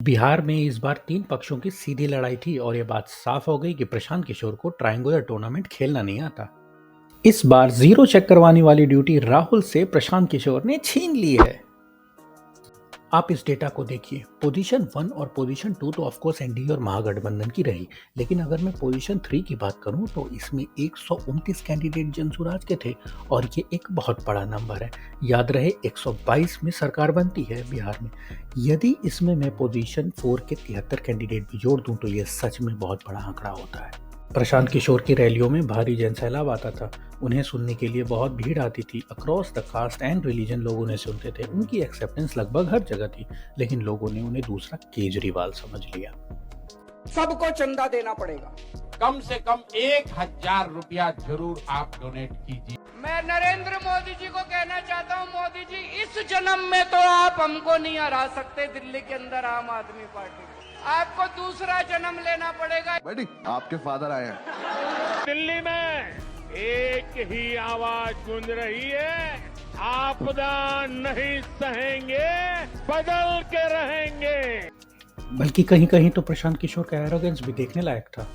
बिहार में इस बार 3 पक्षों की सीधी लड़ाई थी और ये बात साफ हो गई कि प्रशांत किशोर को ट्रायंगुलर टूर्नामेंट खेलना नहीं आता। इस बार जीरो चेक करवाने वाली ड्यूटी राहुल से प्रशांत किशोर ने छीन ली है। आप इस डेटा को देखिए, पोजीशन 1 और पोजीशन 2 तो ऑफकोर्स एनडीए और महागठबंधन की रही, लेकिन अगर मैं पोजीशन 3 की बात करूं तो इसमें 129 कैंडिडेट जनसुराज के थे और ये एक बहुत बड़ा नंबर है। याद रहे 122 में सरकार बनती है बिहार में। यदि इसमें मैं पोजीशन 4 के 73 कैंडिडेट भी जोड़ दूं तो ये सच में बहुत बड़ा आंकड़ा होता है। प्रशांत किशोर की रैलियों में भारी जनसैलाब आता था, उन्हें सुनने के लिए बहुत भीड़ आती थी। Across the caste and religion लोग उन्हें सुनते थे, उनकी एक्सेप्टेंस लगभग हर जगह थी, लेकिन लोगों ने उन्हें दूसरा केजरीवाल समझ लिया। सबको चंदा देना पड़ेगा, कम से कम 1000 रुपया जरूर आप डोनेट कीजिए। मैं नरेंद्र मोदी जी को कहना चाहता हूं, मोदी जी इस जन्म में तो आप हमको नहीं हरा सकते दिल्ली के अंदर आम आदमी पार्टी को, आपको दूसरा जन्म लेना पड़ेगा। बेटी आपके फादर आए हैं। दिल्ली में एक ही आवाज गूंज रही है, आपदा नहीं सहेंगे, बदल के रहेंगे। बल्कि कहीं कहीं तो प्रशांत किशोर का एरोगेंस भी देखने लायक था।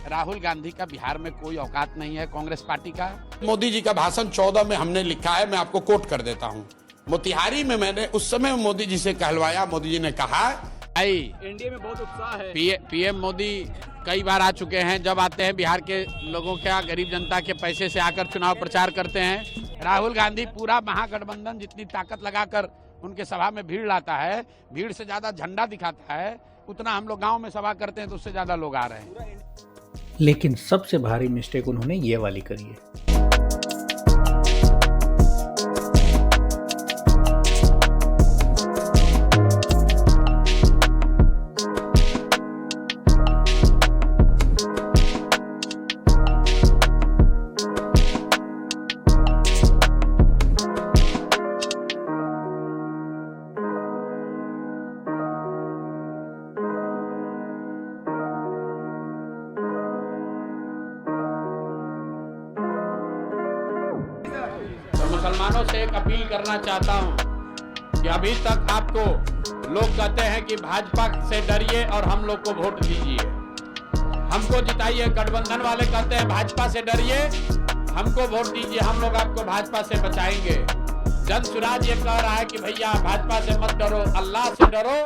राहुल गांधी का बिहार में कोई औकात नहीं है कांग्रेस पार्टी का। मोदी जी का भाषण 14 में हमने लिखा है, मैं आपको कोट कर देता हूँ। मोतिहारी में मैंने उस समय मोदी जी से कहलवाया, मोदी जी ने कहा एनडीए में बहुत उत्साह है। पीएम मोदी कई बार आ चुके हैं, जब आते हैं बिहार के लोगों का, गरीब जनता के पैसे से आकर चुनाव प्रचार करते हैं। राहुल गांधी पूरा महागठबंधन जितनी ताकत लगाकर उनके सभा में भीड़ लाता है, भीड़ से ज्यादा झंडा दिखाता है, उतना हम लोग गांव में सभा करते हैं तो उससे ज्यादा लोग आ रहे हैं। लेकिन सबसे भारी मिस्टेक उन्होंने ये वाली करी है। मुसलमानों से एक अपील करना चाहता हूं कि अभी तक आपको लोग कहते हैं कि भाजपा से डरिए और हम लोग को वोट दीजिए, हमको जिताइए। गठबंधन वाले कहते हैं भाजपा से डरिए, हमको वोट दीजिए, हम लोग आपको भाजपा से बचाएंगे। जनसुराज ये कह रहा है कि भैया भाजपा से मत डरो, अल्लाह से डरो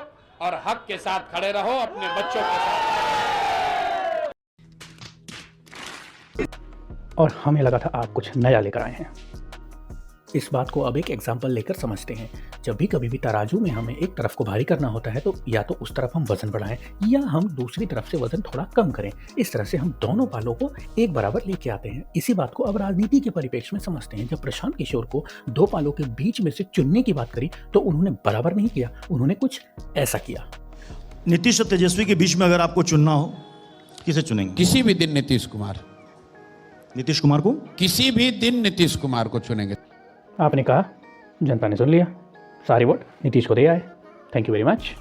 और हक के साथ खड़े रहो, अपने बच्चों के साथ। और हमें लगा था आप कुछ नया लेकर आए हैं। इस बात को अब एक एग्जाम्पल लेकर समझते हैं। जब भी कभी भी तराजू में हमें एक तरफ को भारी करना होता है तो या तो उस तरफ हम वजन बढ़ाएं या हम दूसरी तरफ से वजन थोड़ा कम करें। इस तरह से हम दोनों पालों को एक बराबर लेके आते हैं। इसी बात को अब राजनीति के परिप्रेक्ष्य में समझते हैं। जब प्रशांत किशोर को दो पालों के बीच में से चुनने की बात करी तो उन्होंने बराबर नहीं किया, उन्होंने कुछ ऐसा किया। नीतीश और तेजस्वी के बीच में अगर आपको चुनना हो, किसे चुनेंगे? किसी भी दिन नीतीश कुमार को किसी भी दिन नीतीश कुमार को चुनेंगे। आपने कहा, जनता ने सुन लिया, सारे वोट नीतीश को दे आए। Thank you very much.